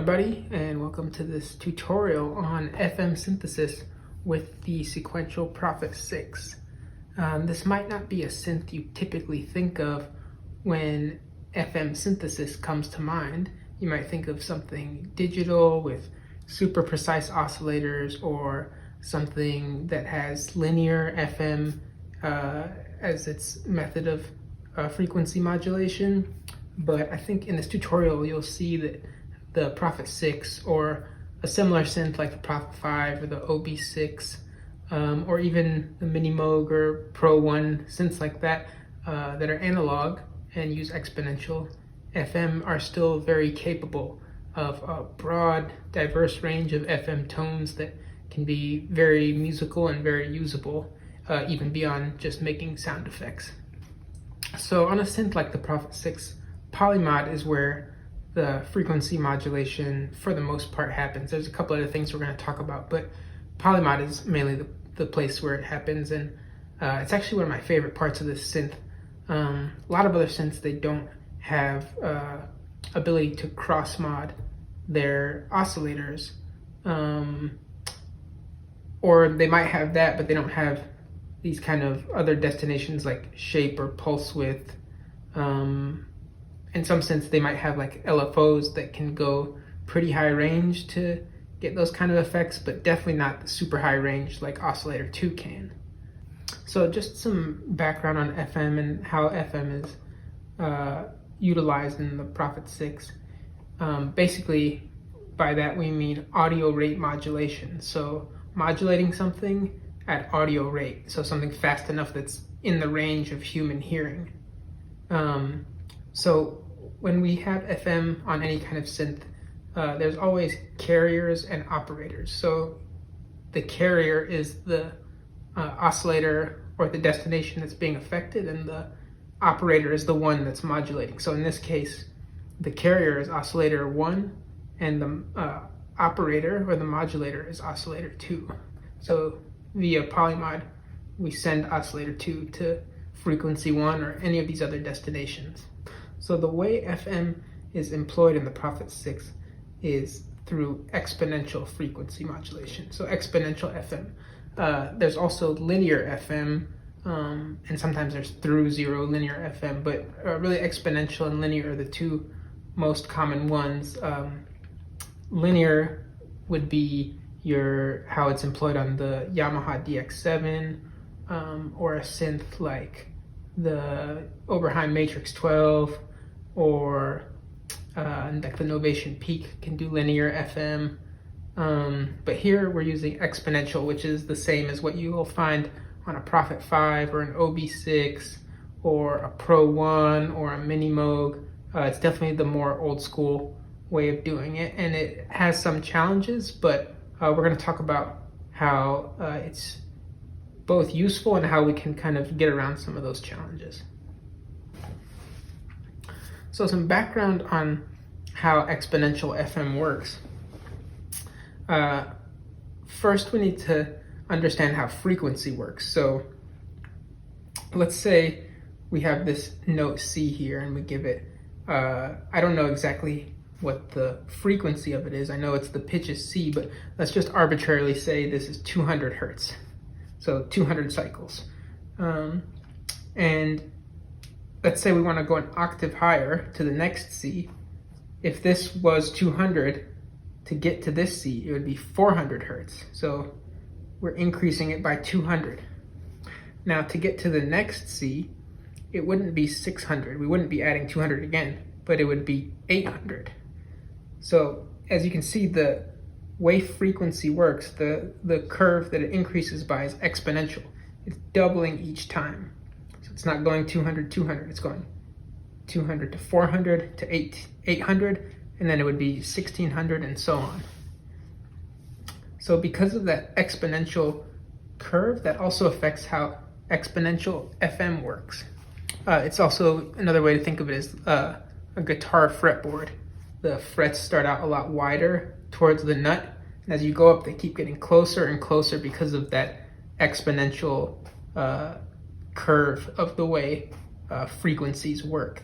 everybody, and welcome to this tutorial on FM synthesis with the Sequential Prophet-6. This might not be a synth you typically think of when FM synthesis comes to mind. You might think of something digital with super precise oscillators, or something that has linear FM as its method of frequency modulation. But I think in this tutorial you'll see that the Prophet-6 or a similar synth like the Prophet-5 or the OB6 or even the Mini Moog or Pro 1 synths like that that are analog and use exponential FM are still very capable of a broad, diverse range of FM tones that can be very musical and very usable, even beyond just making sound effects. So on a synth like the Prophet-6, polymod is where the frequency modulation for the most part happens. There's a couple other things we're going to talk about, but polymod is mainly the place where it happens, and it's actually one of my favorite parts of this synth. A lot of other synths, they don't have ability to cross mod their oscillators, or they might have that, but they don't have these kind of other destinations like shape or pulse width. In some sense, they might have like LFOs that can go pretty high range to get those kind of effects, but definitely not the super high range like Oscillator 2 can. So just some background on FM and how FM is utilized in the Prophet-6. Basically, by that we mean audio rate modulation. So modulating something at audio rate, so something fast enough that's in the range of human hearing. So when we have FM on any kind of synth, there's always carriers and operators. So the carrier is the oscillator or the destination that's being affected, and the operator is the one that's modulating. So in this case, the carrier is oscillator 1, and the operator or the modulator is oscillator 2. So via polymod, we send oscillator 2 to frequency 1 or any of these other destinations. So the way FM is employed in the Prophet-6 is through exponential frequency modulation. So exponential FM. There's also linear FM, and sometimes there's through zero linear FM, but really exponential and linear are the two most common ones. Linear would be how it's employed on the Yamaha DX7, or a synth like the Oberheim Matrix 12, or like the Novation Peak can do linear FM. But here we're using exponential, which is the same as what you will find on a Prophet-5 or an OB6 or a Pro 1 or a Mini Moog. It's definitely the more old school way of doing it, and it has some challenges, but we're going to talk about how it's both useful and how we can kind of get around some of those challenges. So some background on how exponential FM works. First, we need to understand how frequency works. So let's say we have this note C here, and we give it, I don't know exactly what the frequency of it is. I know it's the pitch is C, but let's just arbitrarily say this is 200 hertz. So 200 cycles. And let's say we want to go an octave higher to the next C. If this was 200, to get to this C, it would be 400 hertz. So we're increasing it by 200. Now to get to the next C, it wouldn't be 600. We wouldn't be adding 200 again, but it would be 800. So as you can see, the way frequency works, the curve that it increases by is exponential. It's doubling each time. So it's not going 200, 200. It's going 200 to 400 to 800, and then it would be 1600 and so on. So because of that exponential curve, that also affects how exponential FM works. It's also another way to think of it as a guitar fretboard. The frets start out a lot wider towards the nut, and as you go up, they keep getting closer and closer because of that exponential curve of the way frequencies work.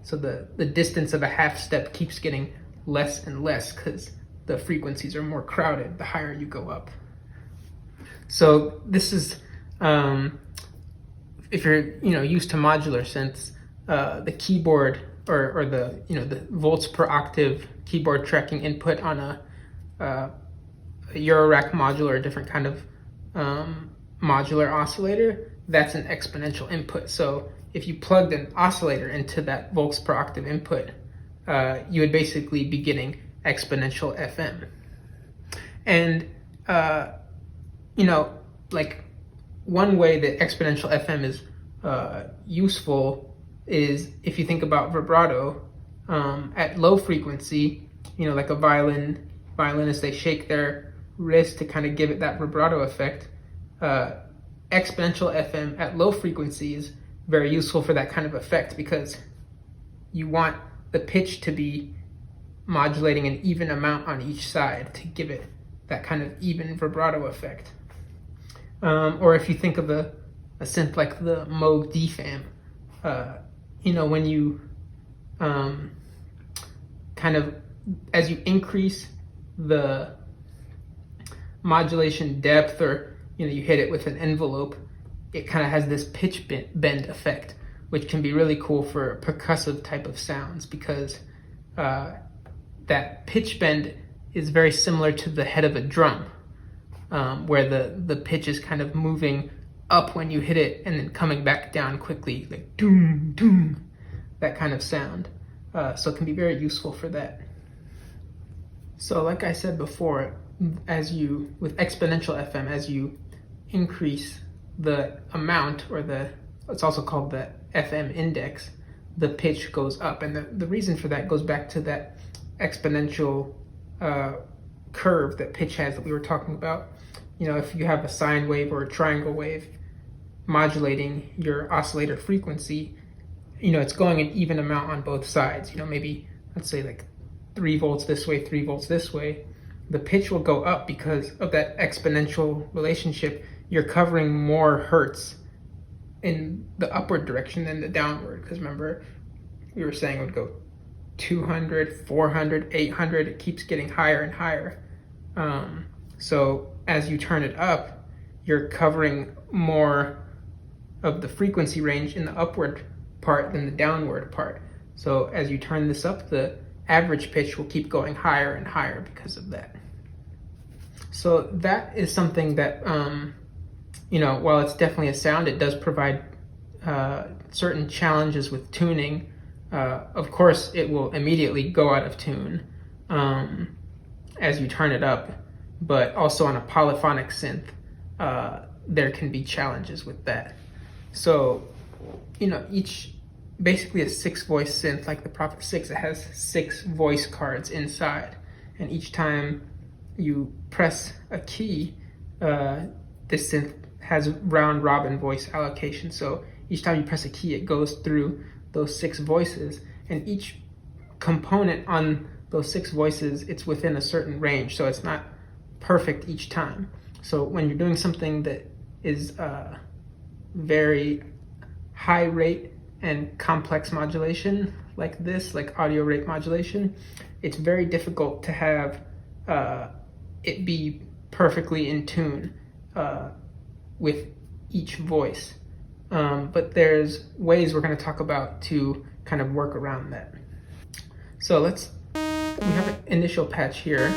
So the distance of a half step keeps getting less and less because the frequencies are more crowded the higher you go up. So this is, if you're used to modular synths, the keyboard or the the volts per octave keyboard tracking input on a Eurorack module or a different kind of modular oscillator, that's an exponential input. So if you plugged an oscillator into that volts per octave input, you would basically be getting exponential FM. And like one way that exponential FM is useful is if you think about vibrato at low frequency, like a violinist, they shake their wrist to kind of give it that vibrato effect. Exponential FM at low frequency is very useful for that kind of effect because you want the pitch to be modulating an even amount on each side to give it that kind of even vibrato effect. Or if you think of a synth like the Moog DFAM, when you kind of, as you increase the modulation depth, or you hit it with an envelope, it kind of has this pitch bend effect, which can be really cool for percussive type of sounds because that pitch bend is very similar to the head of a drum, where the pitch is kind of moving up when you hit it and then coming back down quickly, like doom, doom, that kind of sound. So it can be very useful for that. So like I said before, with exponential FM, as you increase the amount, or it's also called the FM index, the pitch goes up. And the reason for that goes back to that exponential curve that pitch has that we were talking about. If you have a sine wave or a triangle wave modulating your oscillator frequency, it's going an even amount on both sides. Maybe let's say like 3 volts this way, 3 volts this way. The pitch will go up because of that exponential relationship. You're covering more hertz in the upward direction than the downward, because remember we were saying it would go 200, 400, 800, it keeps getting higher and higher. So as you turn it up, you're covering more of the frequency range in the upward part than the downward part. So as you turn this up, the average pitch will keep going higher and higher because of that. So that is something that, while it's definitely a sound, it does provide certain challenges with tuning. Of course, it will immediately go out of tune as you turn it up, but also on a polyphonic synth, there can be challenges with that. So, basically a 6-voice synth like the Prophet-6, it has 6 voice cards inside, and each time you press a key, this synth has round robin voice allocation. So each time you press a key, it goes through those 6 voices, and each component on those 6 voices, it's within a certain range, so it's not perfect each time. So when you're doing something that is very high rate and complex modulation like this, like audio rate modulation, it's very difficult to have it be perfectly in tune with each voice. But there's ways we're going to talk about to kind of work around that. So we have an initial patch here,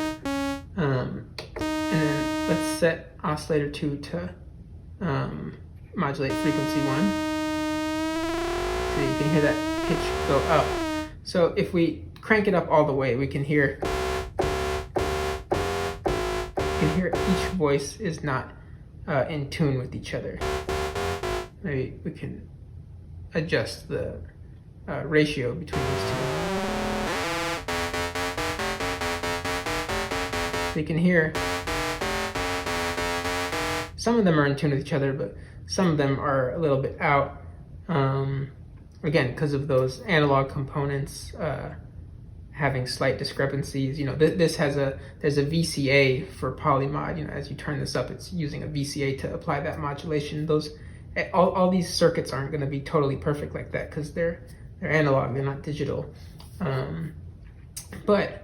and then let's set oscillator 2 to modulate frequency 1. So you can hear that pitch go up. So if we crank it up all the way, we can hear each voice is not in tune with each other. Maybe we can adjust the ratio between these two. So you can hear some of them are in tune with each other, but some of them are a little bit out. Again, because of those analog components having slight discrepancies. There's a VCA for polymod. As you turn this up, it's using a VCA to apply that modulation. All these circuits aren't going to be totally perfect like that because they're analog, they're not digital. But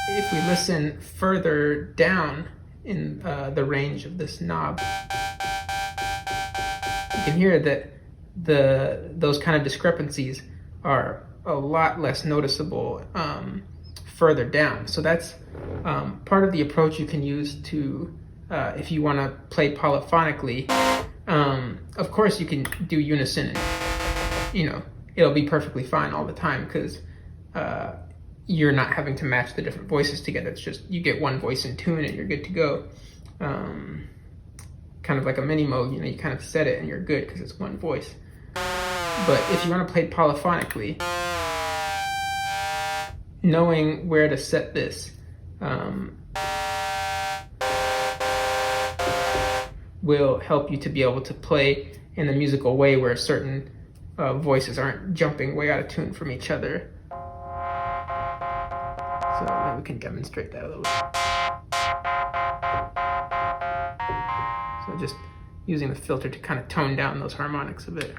if we listen further down in the range of this knob, you can hear that those kind of discrepancies are a lot less noticeable further down. So that's part of the approach you can use to if you want to play polyphonically. Of course you can do unison and, you know, it'll be perfectly fine all the time because you're not having to match the different voices together. It's just you get one voice in tune and you're good to go. Kind of like a mini mode, you know, you kind of set it and you're good because it's one voice. But if you want to play polyphonically, knowing where to set this will help you to be able to play in a musical way where certain voices aren't jumping way out of tune from each other. So maybe we can demonstrate that a little bit. So just using the filter to kind of tone down those harmonics a bit.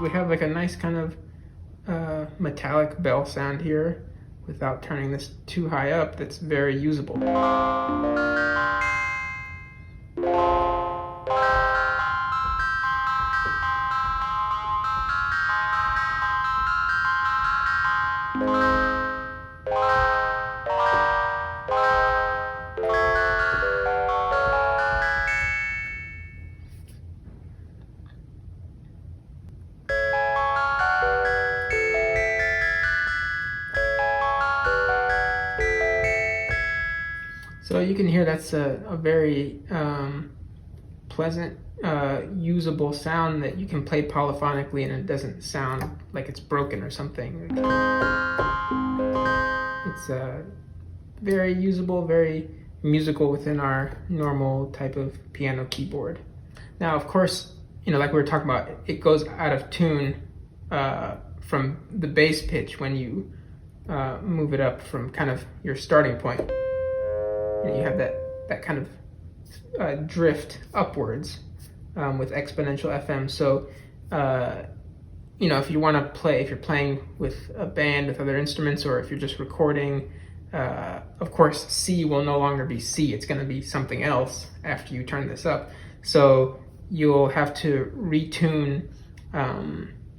We have like a nice kind of metallic bell sound here without turning this too high up. That's very usable. So you can hear that's a very pleasant, usable sound that you can play polyphonically and it doesn't sound like it's broken or something. It's very usable, very musical within our normal type of piano keyboard. Now, of course, you know, like we were talking about, it goes out of tune from the bass pitch when you move it up from kind of your starting point. You have that kind of drift upwards with Exponential FM. So, you know, if you want to play, if you're playing with a band with other instruments, or if you're just recording, of course, C will no longer be C. It's going to be something else after you turn this up. So you'll have to retune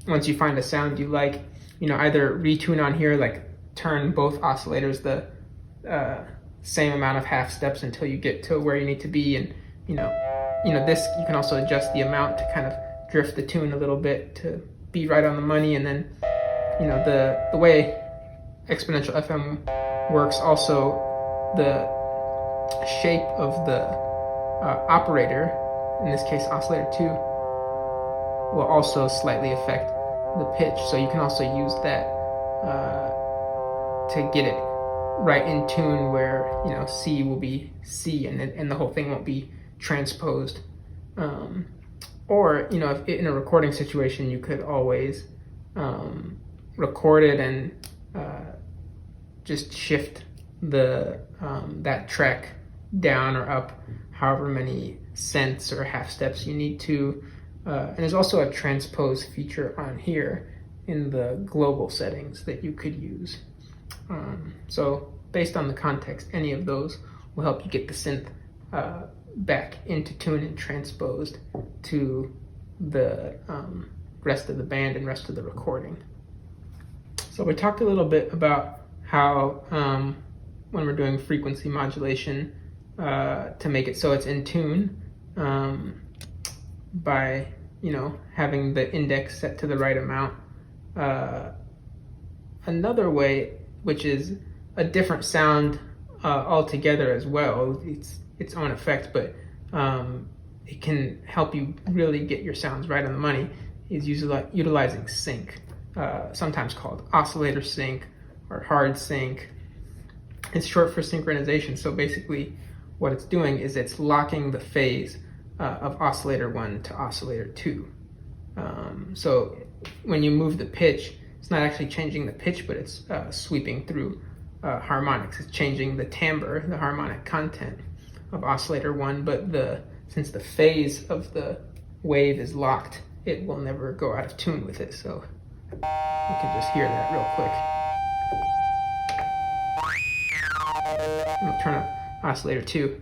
once you find a sound you like. You know, either retune on here, like turn both oscillators the same amount of half steps until you get to where you need to be, and you know this, you can also adjust the amount to kind of drift the tune a little bit to be right on the money. And then, you know, the way Exponential FM works, also the shape of the operator, in this case oscillator 2, will also slightly affect the pitch. So you can also use that to get it right in tune where, you know, C will be C and the whole thing won't be transposed. Or, you know, if in a recording situation, you could always record it and just shift the that track down or up however many cents or half steps you need to. And there's also a transpose feature on here in the global settings that you could use. So based on the context, any of those will help you get the synth back into tune and transposed to the rest of the band and rest of the recording. So we talked a little bit about how when we're doing frequency modulation to make it so it's in tune by, you know, having the index set to the right amount. Another way, which is a different sound altogether as well, it's its own effect, but it can help you really get your sounds right on the money, is utilizing sync, sometimes called Oscillator Sync or hard sync. It's short for synchronization. So basically what it's doing is it's locking the phase of oscillator 1 to oscillator 2. So when you move the pitch, it's not actually changing the pitch, but it's sweeping through harmonics. It's changing the timbre, the harmonic content of oscillator 1, but the since the phase of the wave is locked, it will never go out of tune with it. So we can just hear that real quick. I'm gonna turn up oscillator 2.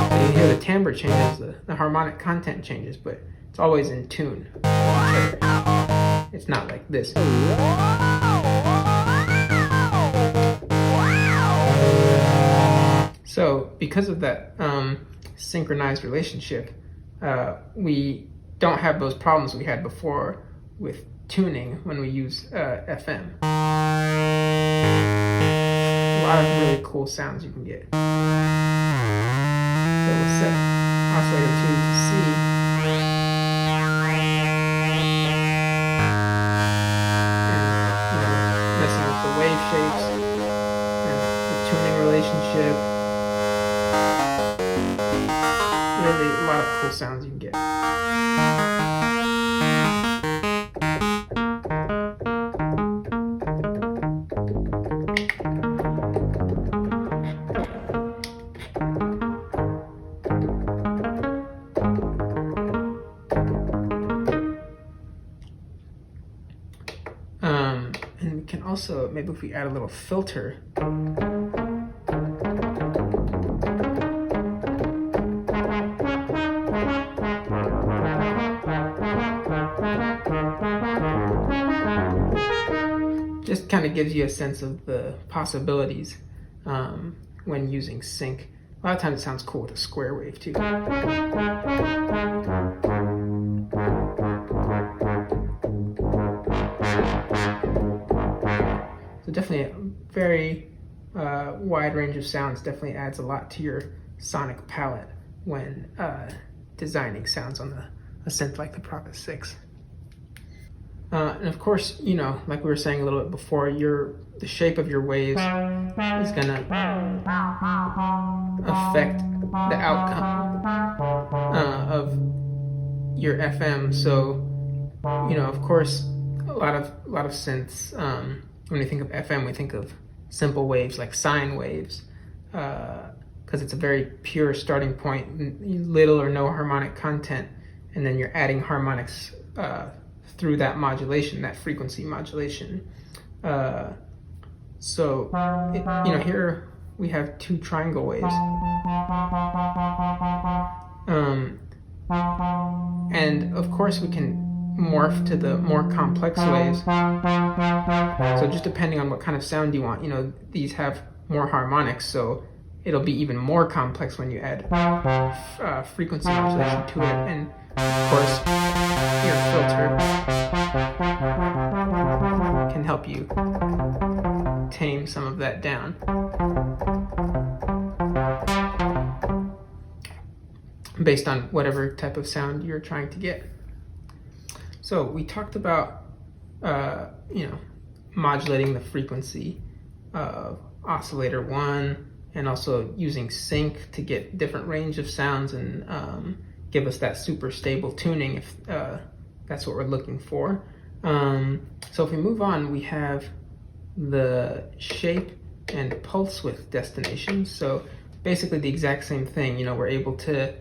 So you hear the timbre changes, the harmonic content changes, but it's always in tune with each other. It's not like this. So because of that synchronized relationship, we don't have those problems we had before with tuning when we use FM. A lot of really cool sounds you can get. So we'll set oscillator 2 to C. And, messing with the wave shapes and the tuning relationship. Really a lot of cool sounds you can get. And we can also, maybe if we add a little filter, just kind of gives you a sense of the possibilities when using sync. A lot of times it sounds cool with a square wave too. So definitely a very wide range of sounds. Definitely adds a lot to your sonic palette when designing sounds on a synth like the Prophet-6. And of course, like we were saying a little bit before, the shape of your waves is gonna affect the outcome of your FM. So, of course, a lot of synths. When we think of FM, we think of simple waves like sine waves, because it's a very pure starting point, little or no harmonic content, and then you're adding harmonics through that modulation, that frequency modulation. So here we have two triangle waves. And of course we can morph to the more complex waves. So just depending on what kind of sound you want, these have more harmonics, so it'll be even more complex when you add frequency modulation to it. And of course, your filter can help you tame some of that down. Based on whatever type of sound you're trying to get. So we talked about, modulating the frequency of oscillator 1, and also using sync to get different range of sounds and give us that super stable tuning if that's what we're looking for. So if we move on, we have the shape and pulse width destinations. So basically the exact same thing. We're able to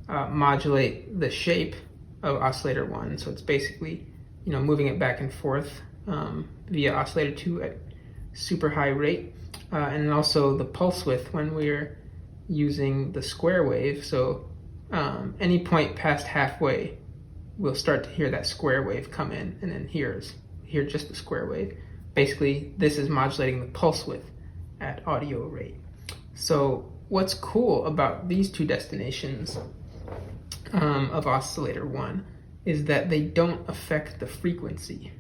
modulate the shape of oscillator 1. So it's basically, moving it back and forth via oscillator 2 at super high rate. And then also the pulse width when we're using the square wave. So any point past halfway, we'll start to hear that square wave come in, and then hear just the square wave. Basically, this is modulating the pulse width at audio rate. So what's cool about these two destinations of oscillator 1 is that they don't affect the frequency.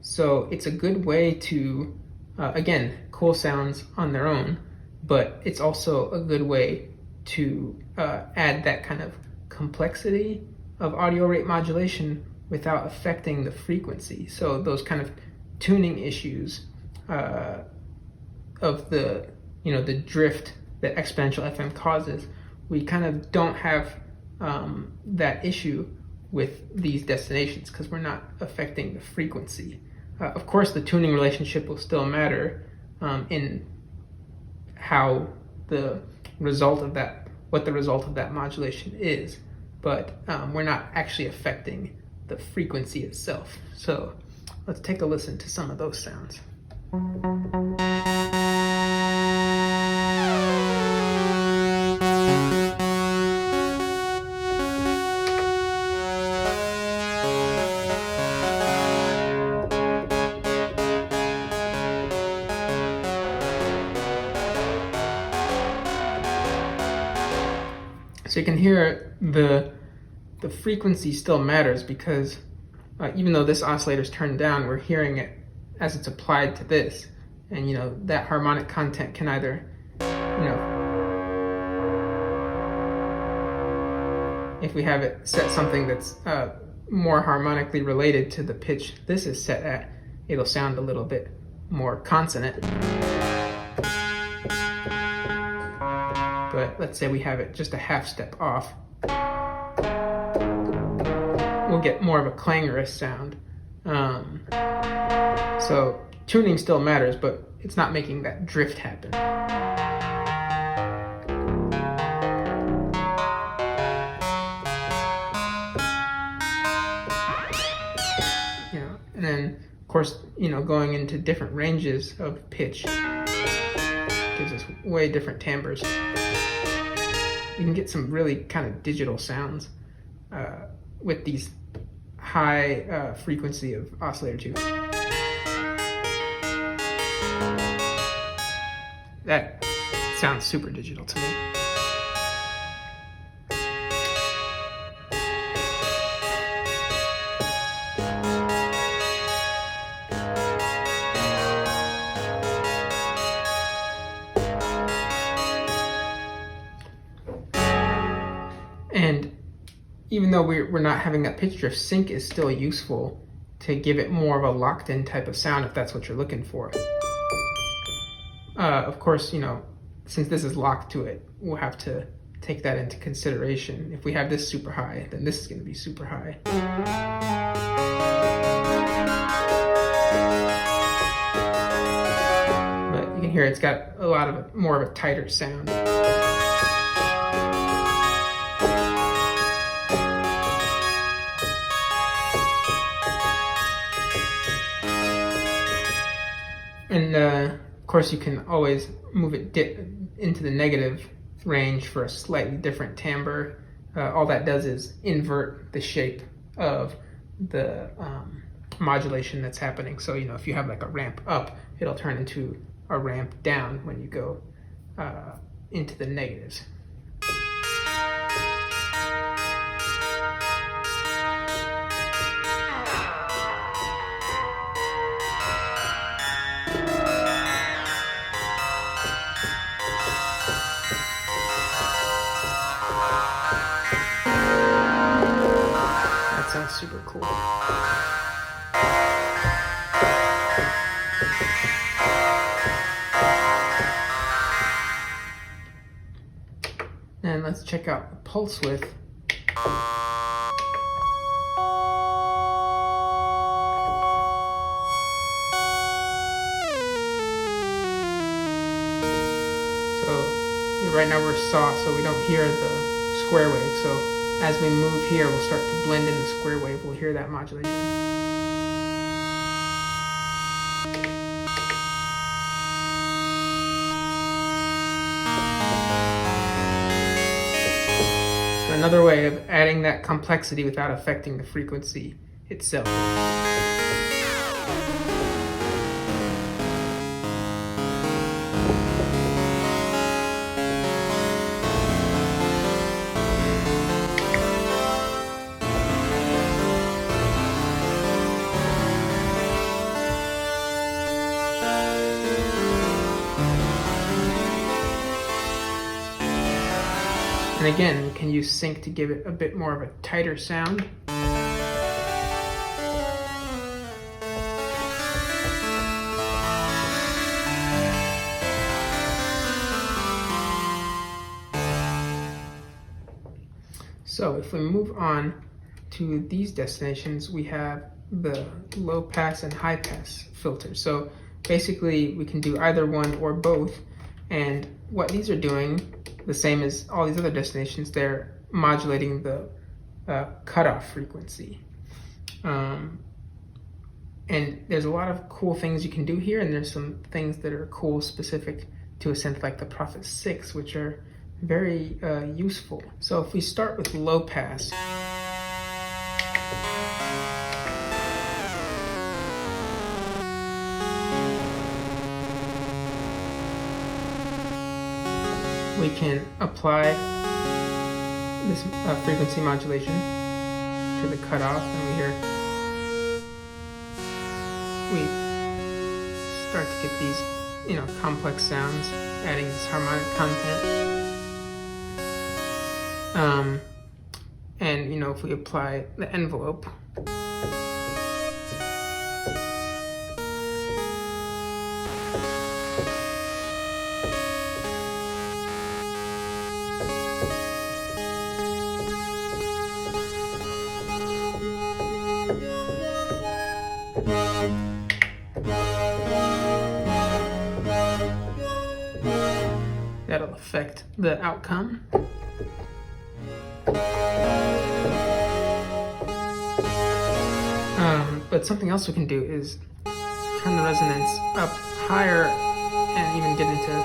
So it's a good way to, again, cool sounds on their own, but it's also a good way to add that kind of complexity of audio rate modulation without affecting the frequency. So those kind of tuning issues of the drift that exponential FM causes, we kind of don't have that issue with these destinations because we're not affecting the frequency. Of course, the tuning relationship will still matter in how the result of that, what the result of that modulation is, but we're not actually affecting the frequency itself. So let's take a listen to some of those sounds. So you can hear the frequency still matters, because even though this oscillator is turned down, we're hearing it as it's applied to this. And that harmonic content can either, if we have it set something that's more harmonically related to the pitch this is set at, it'll sound a little bit more consonant. But let's say we have it just a half step off, we'll get more of a clangorous sound. So tuning still matters, but it's not making that drift happen. And then of course, going into different ranges of pitch gives us way different timbres. You can get some really kind of digital sounds with these high frequency of oscillator tubes. That sounds super digital to me. And even though we're not having that pitch drift, sync is still useful to give it more of a locked-in type of sound if that's what you're looking for. Of course, since this is locked to it, we'll have to take that into consideration. If we have this super high, then this is going to be super high. But you can hear it's got a lot of more of a tighter sound. And of course, you can always move it into the negative range for a slightly different timbre. All that does is invert the shape of the modulation that's happening. So, if you have like a ramp up, it'll turn into a ramp down when you go into the negatives. Sounds super cool. And let's check out the pulse width. So right now we're saw, so we don't hear the square wave. So as we move here, we'll start to blend in the square wave. We'll hear that modulation. So another way of adding that complexity without affecting the frequency itself. And again, we can use sync to give it a bit more of a tighter sound. So if we move on to these destinations, we have the low pass and high pass filters. So basically we can do either one or both. And what these are doing, the same as all these other destinations, they're modulating the cutoff frequency. And there's a lot of cool things you can do here, and there's some things that are cool specific to a synth like the Prophet-6, which are very useful. So if we start with low pass, we can apply this frequency modulation to the cutoff, and we start to get these, complex sounds, adding this harmonic content. And if we apply the envelope, that'll affect the outcome. But something else we can do is turn the resonance up higher and even get into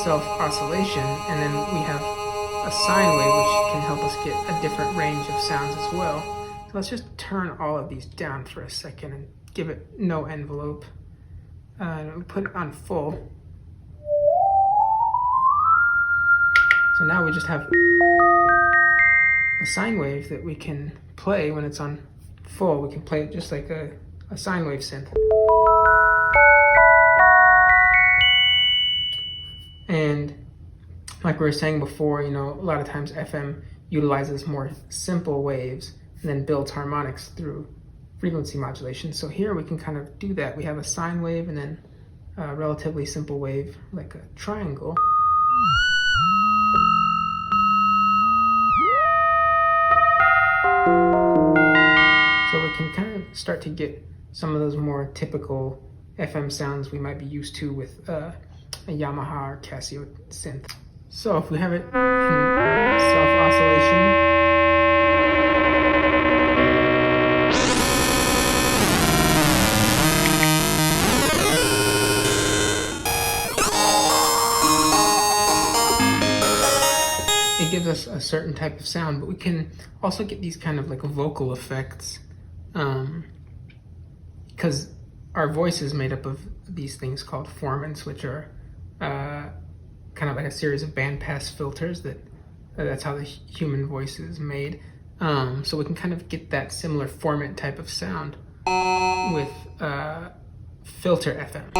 self-oscillation, and then we have a sine wave which can help us get a different range of sounds as well. So let's just turn all of these down for a second and give it no envelope. And put it on full. So now we just have a sine wave that we can play when it's on full. We can play it just like a sine wave synth. And like we were saying before, a lot of times FM utilizes more simple waves and then builds harmonics through frequency modulation. So here we can kind of do that. We have a sine wave and then a relatively simple wave like a triangle. So we can kind of start to get some of those more typical FM sounds we might be used to with a Yamaha or Casio synth. So if we have it in self-oscillation, it gives us a certain type of sound, but we can also get these kind of like vocal effects, because our voice is made up of these things called formants, which are kind of like a series of bandpass filters that's how the human voice is made. So we can kind of get that similar formant type of sound with filter FM.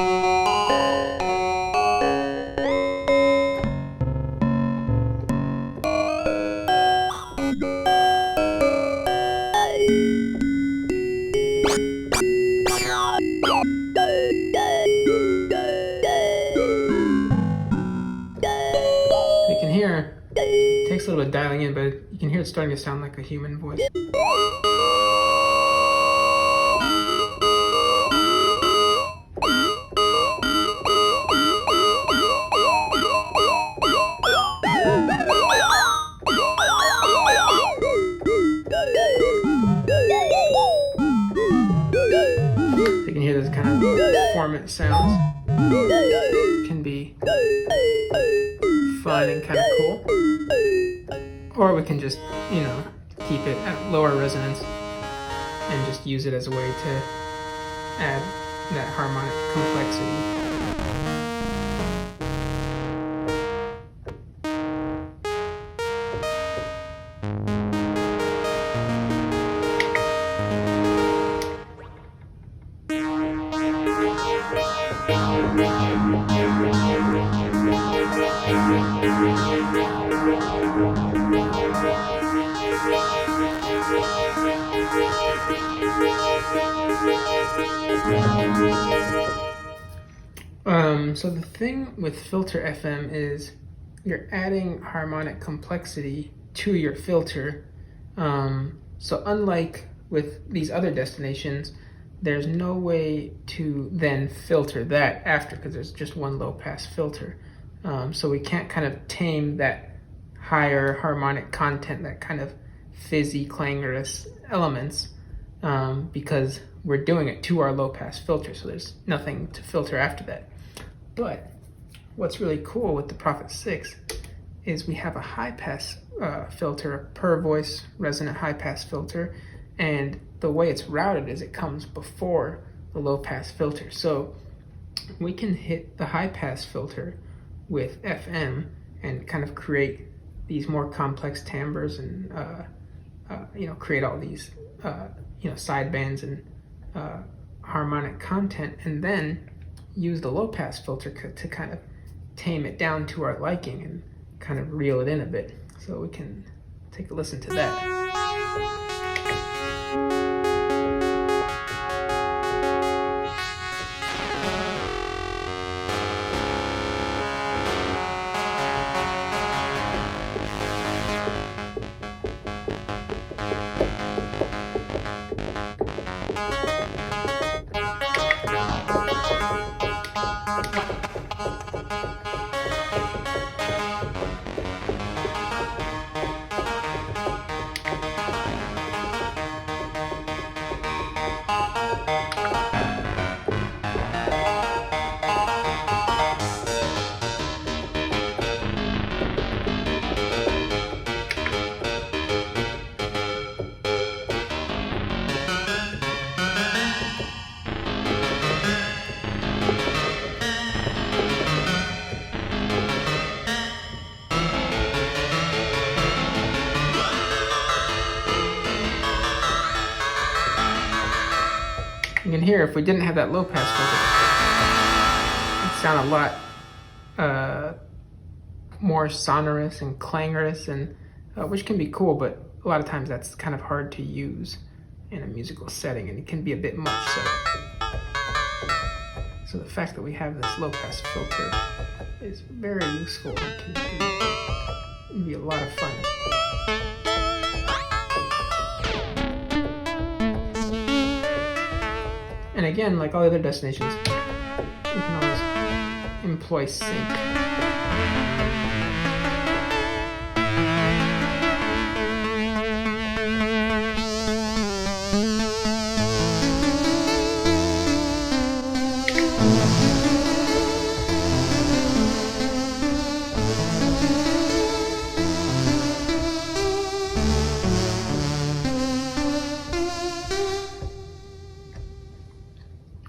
You can hear, it takes a little bit of dialing in, but you can hear it's starting to sound like a human voice. You can hear this kind of formant sounds. Can be fun and kind of cool. Or we can just, keep it at lower resonance and just use it as a way to add that harmonic complexity. So the thing with filter FM is you're adding harmonic complexity to your filter. So unlike with these other destinations, there's no way to then filter that after, because there's just one low pass filter. So we can't kind of tame that higher harmonic content, that kind of fizzy, clangorous elements, because we're doing it to our low pass filter. So there's nothing to filter after that. But what's really cool with the Prophet-6 is we have a high pass filter, a per voice resonant high pass filter, and the way it's routed is it comes before the low pass filter. So we can hit the high pass filter with FM and kind of create these more complex timbres and create all these sidebands and harmonic content, and then use the low pass filter to kind of tame it down to our liking and kind of reel it in a bit. So we can take a listen to that. You can hear if we didn't have that low pass filter, it'd sound a lot more sonorous and clangorous, and which can be cool, but a lot of times that's kind of hard to use in a musical setting, and it can be a bit much. So the fact that we have this low pass filter is very useful and can be a lot of fun. And again, like all other destinations, we can always employ sync.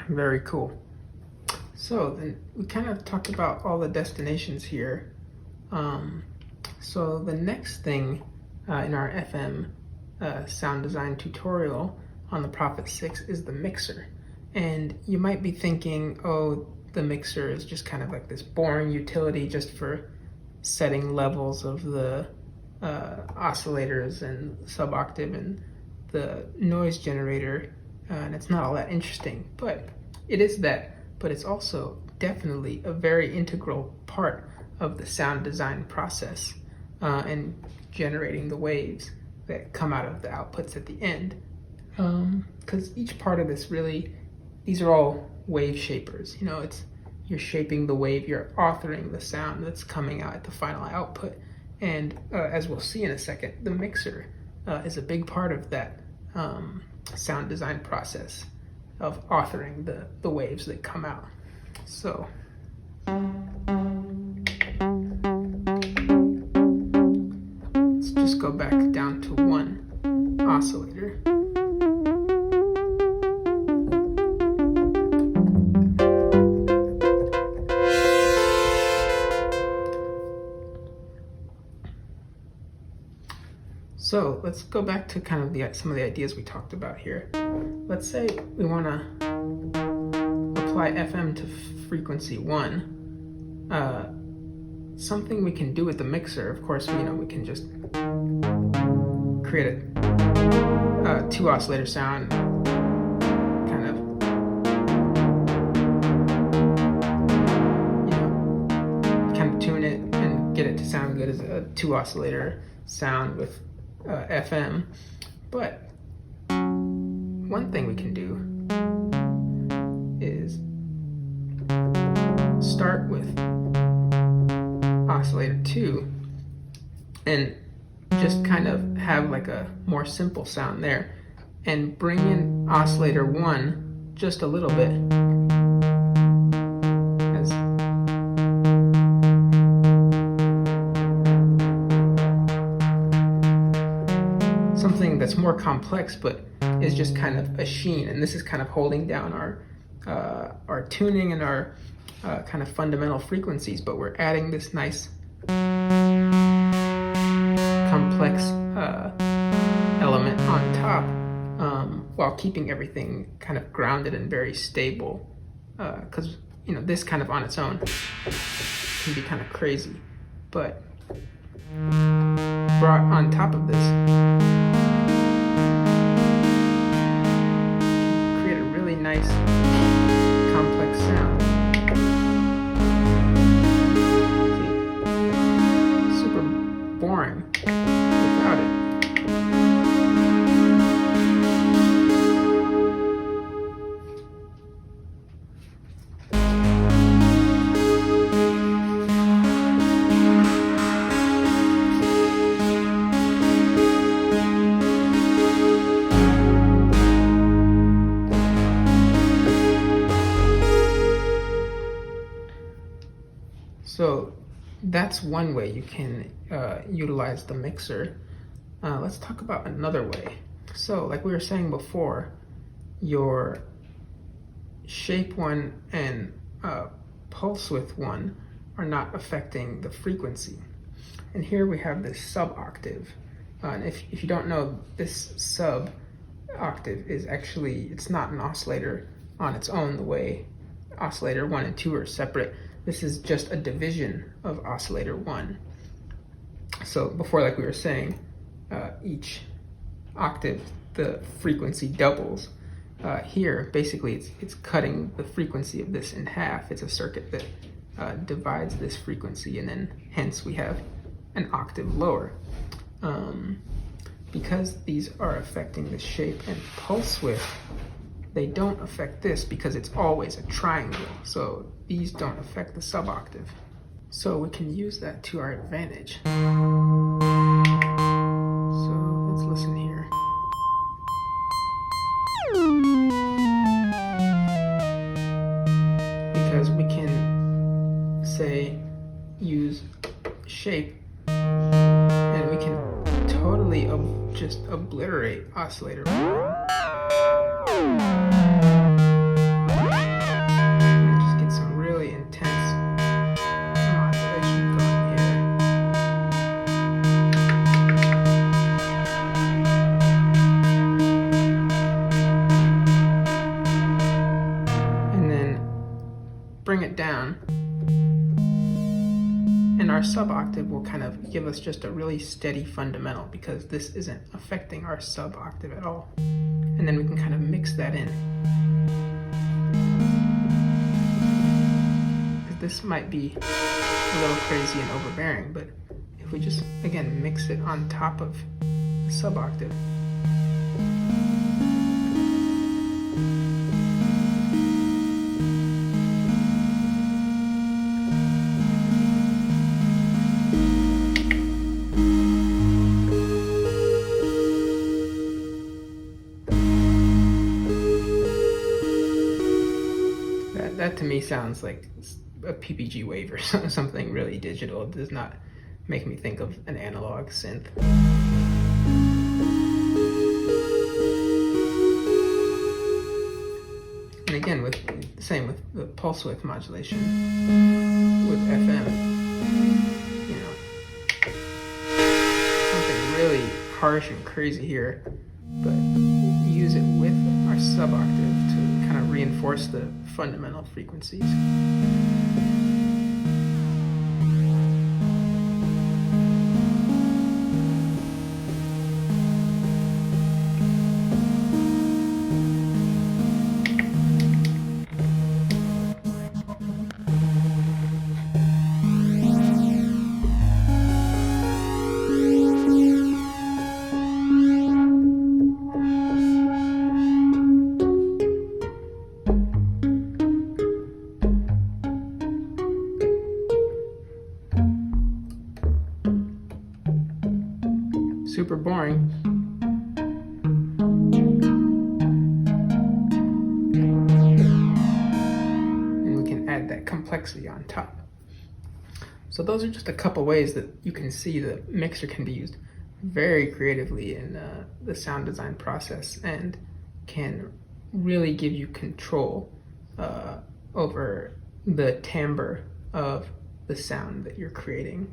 Very cool. So then we kind of talked about all the destinations here. So the next thing in our FM sound design tutorial on the Prophet-6 is the mixer. And you might be thinking, oh, the mixer is just kind of like this boring utility just for setting levels of the oscillators and sub-octave and the noise generator, and it's not all that interesting. But it is that, but it's also definitely a very integral part of the sound design process and generating the waves that come out of the outputs at the end. Because each part of this really, these are all wave shapers. You know, you're shaping the wave, you're authoring the sound that's coming out at the final output. And as we'll see in a second, the mixer is a big part of that sound design process of authoring the waves that come out. So let's just go back down to one oscillator. So let's go back to kind of some of the ideas we talked about here. Let's say we want to apply FM to frequency 1. Something we can do with the mixer, of course, we can just create a 2 oscillator sound, kind of tune it and get it to sound good as a 2 oscillator sound with FM. But one thing we can do is start with oscillator 2 and just kind of have like a more simple sound there, and bring in oscillator 1 just a little bit. As something that's more complex but is just kind of a sheen, and this is kind of holding down our tuning and our kind of fundamental frequencies, but we're adding this nice complex element on top, while keeping everything kind of grounded and very stable, because this kind of on its own can be kind of crazy, but brought on top of this create a really nice complex sound. See, super boring without it. So that's one way you can utilize the mixer. Let's talk about another way. So like we were saying before, your shape 1 and pulse width 1 are not affecting the frequency. And here we have this sub-octave. And if you don't know, this sub-octave is actually, it's not an oscillator on its own the way oscillator 1 and 2 are separate. This is just a division of oscillator 1. So before, like we were saying, each octave, the frequency doubles. Here, basically, it's cutting the frequency of this in half. It's a circuit that divides this frequency, and then hence we have an octave lower. Because these are affecting the shape and pulse width, they don't affect this because it's always a triangle. So these don't affect the sub-octave. So we can use that to our advantage. So let's listen here. Because we can, say, use shape, and we can totally just obliterate oscillator 1. Just get some really intense modulation going here. And then bring it down. And our sub-octave will kind of give us just a really steady fundamental, because this isn't affecting our sub-octave at all. And then we can kind of mix that in. This might be a little crazy and overbearing, but if we just, again, mix it on top of the sub-octave, that to me sounds like a PPG wave or something really digital. It does not make me think of an analog synth. And again, same with the pulse width modulation with FM, something really harsh and crazy here, but use it with our sub-octave to kind of reinforce the fundamental frequencies. super boring. And we can add that complexity on top. So those are just a couple ways that you can see the mixer can be used very creatively in the sound design process, and can really give you control over the timbre of the sound that you're creating.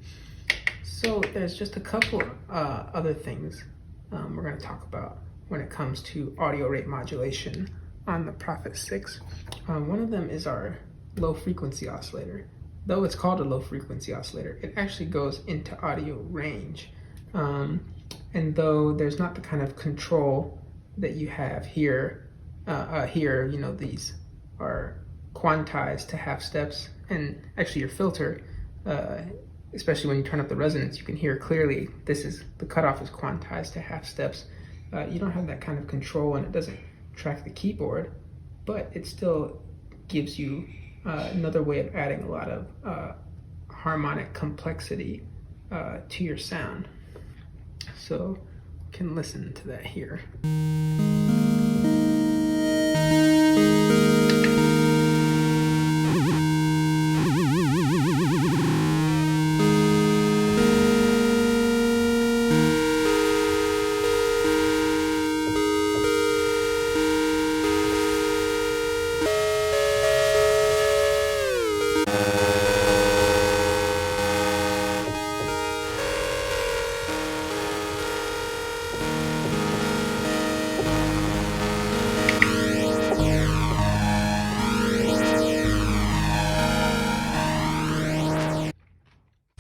So there's just a couple other things we're going to talk about when it comes to audio rate modulation on the Prophet-6. One of them is our low frequency oscillator. Though it's called a low frequency oscillator, it actually goes into audio range. And though there's not the kind of control that you have here, you know, these are quantized to half steps, and actually your filter, especially when you turn up the resonance, you can hear clearly the cutoff is quantized to half steps. You don't have that kind of control, and it doesn't track the keyboard, but it still gives you another way of adding a lot of harmonic complexity to your sound. So you can listen to that here.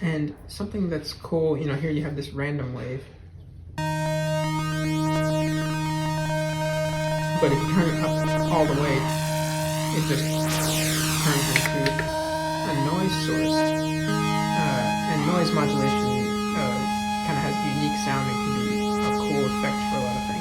And something that's cool, you know, here you have this random wave. But if you turn it up all the way, it just turns into a noise source. And noise modulation kind of has a unique sound and can be a cool effect for a lot of things.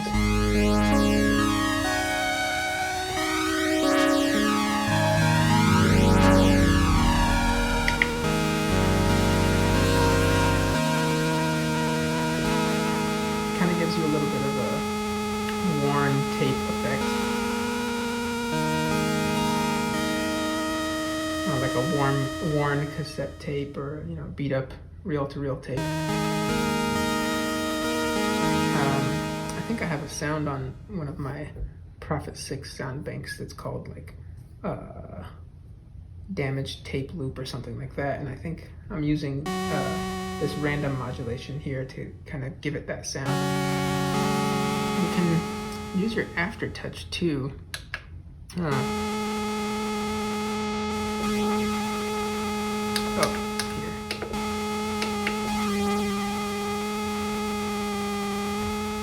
Gives you a little bit of a worn tape effect, like a worn cassette tape, or you know, beat up reel-to-reel tape. I think I have a sound on one of my Prophet-6 sound banks that's called like damaged tape loop or something like that, and I think I'm using this random modulation here to kind of give it that sound. You can use your aftertouch too. Oh, here.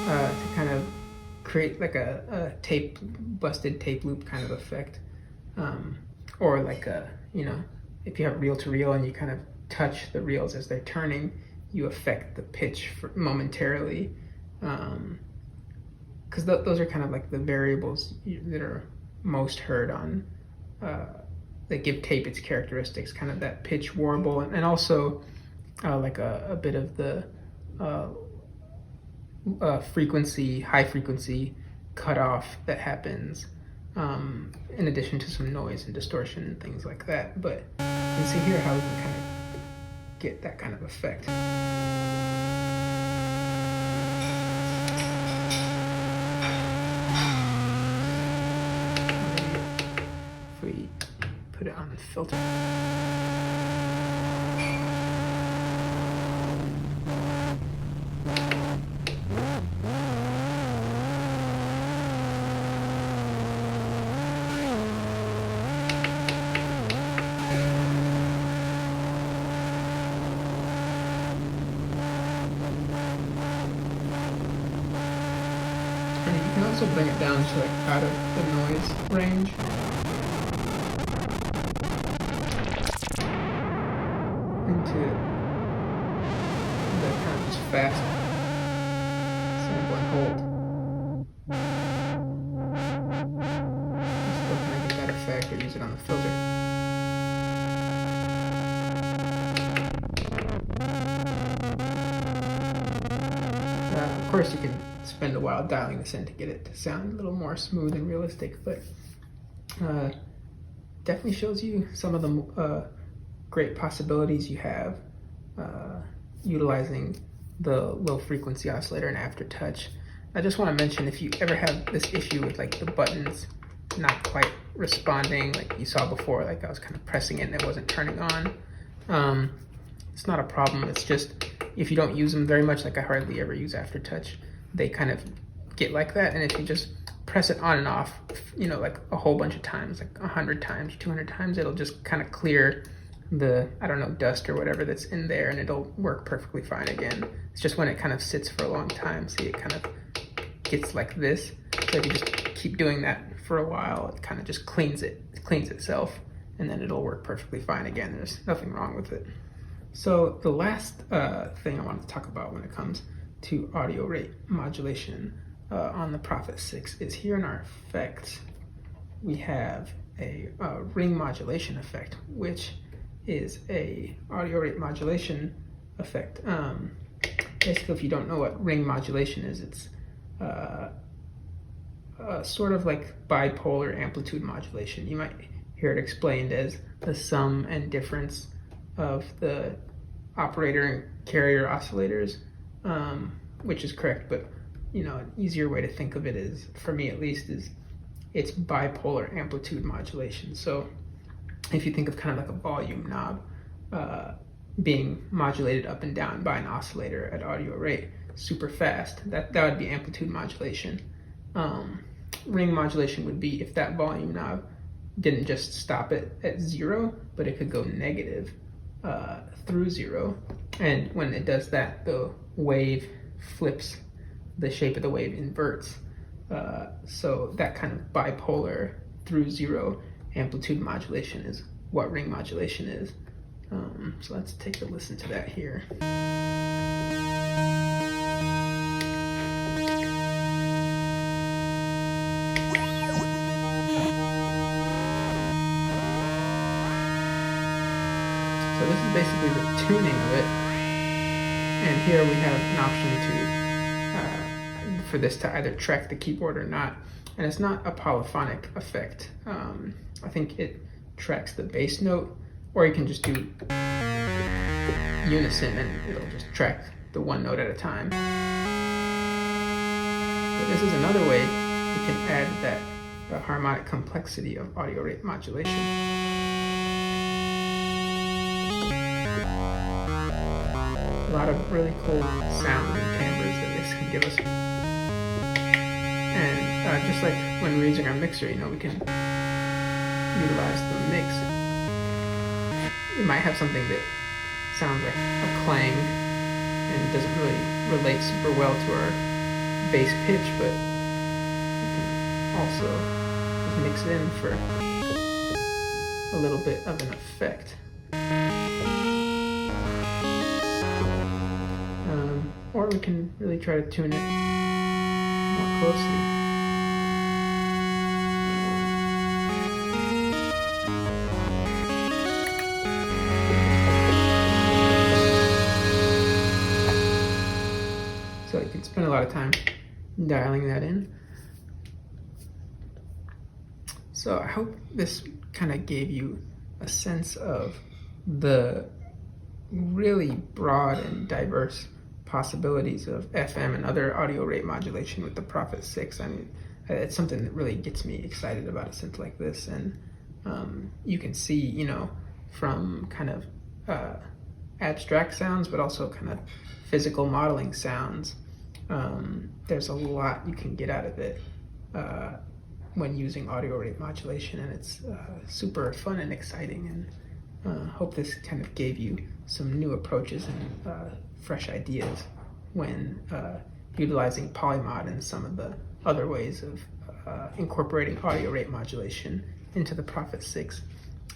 To kind of create like a busted tape loop kind of effect. Or like you know, if you have reel-to-reel and you kind of touch the reels as they're turning, you affect the pitch momentarily, because those are kind of like the variables that are most heard on, that give tape its characteristics, kind of that pitch warble, and also like a bit of the high frequency cutoff that happens, in addition to some noise and distortion and things like that. But you can see here how we can kind of get that kind of effect. If we put it on the filter. You can also bring it down to like out of the noise range. Into the kind of just fast sample and hold. Still can I get that effect or use it on the filter. Of course, you can spend a while dialing this in to get it to sound a little more smooth and realistic, but definitely shows you some of the great possibilities you have utilizing the low frequency oscillator and aftertouch. I just want to mention, if you ever have this issue with like the buttons not quite responding, like you saw before, like I was kind of pressing it and it wasn't turning on, it's not a problem. It's just if you don't use them very much, like I hardly ever use aftertouch, they kind of get like that. And if you just press it on and off, you know, like a whole bunch of times, like 100 times, 200 times, it'll just kind of clear the, I don't know, dust or whatever that's in there, and it'll work perfectly fine again. It's just when it kind of sits for a long time, see, it kind of gets like this. So if you just keep doing that for a while, it kind of just cleans itself, and then it'll work perfectly fine again. There's nothing wrong with it. So the last thing I want to talk about when it comes to audio rate modulation on the Prophet-6 is here in our effects, we have a ring modulation effect, which is a audio rate modulation effect. Basically, if you don't know what ring modulation is, it's sort of like bipolar amplitude modulation. You might hear it explained as the sum and difference of the operator and carrier oscillators, which is correct, but you know, an easier way to think of it is, for me at least, is it's bipolar amplitude modulation. So if you think of kind of like a volume knob being modulated up and down by an oscillator at audio rate super fast, that would be amplitude modulation. Ring modulation would be if that volume knob didn't just stop it at 0, but it could go negative through 0. And when it does that, the wave flips, the shape of the wave inverts. So that kind of bipolar through 0 amplitude modulation is what ring modulation is. So let's take a listen to that here. So this is basically the tuning of it. And here we have an option to for this to either track the keyboard or not. And it's not a polyphonic effect. I think it tracks the bass note, or you can just do unison and it'll just track the one note at a time. But this is another way you can add that harmonic complexity of audio rate modulation. A lot of really cool sounds and timbres that this can give us. And just like when we're using our mixer, you know, we can utilize the mix. We might have something that sounds like a clang and doesn't really relate super well to our bass pitch, but we can also just mix it in for a little bit of an effect. Or we can really try to tune it more closely. So you can spend a lot of time dialing that in. So I hope this kind of gave you a sense of the really broad and diverse possibilities of FM and other audio rate modulation with the Prophet-6. I mean, it's something that really gets me excited about a synth like this. And you can see, you know, from kind of abstract sounds, but also kind of physical modeling sounds, there's a lot you can get out of it when using audio rate modulation, and it's super fun and exciting. And hope this kind of gave you some new approaches and fresh ideas when utilizing polymod and some of the other ways of incorporating audio rate modulation into the Prophet-6.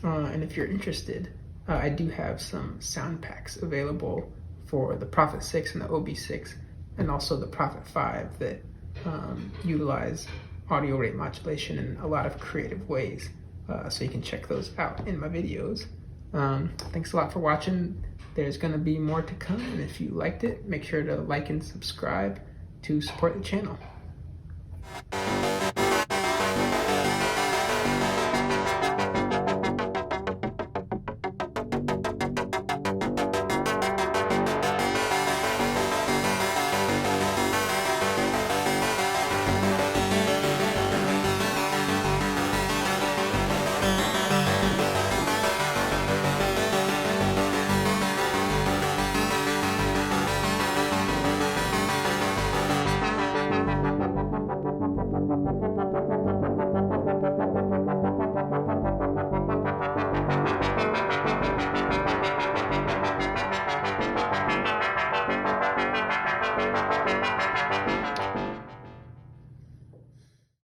And if you're interested, I do have some sound packs available for the Prophet-6 and the OB6, and also the Prophet-5 that utilize audio rate modulation in a lot of creative ways. So you can check those out in my videos. Thanks a lot for watching. There's going to be more to come, and if you liked it, make sure to like and subscribe. to support the channel.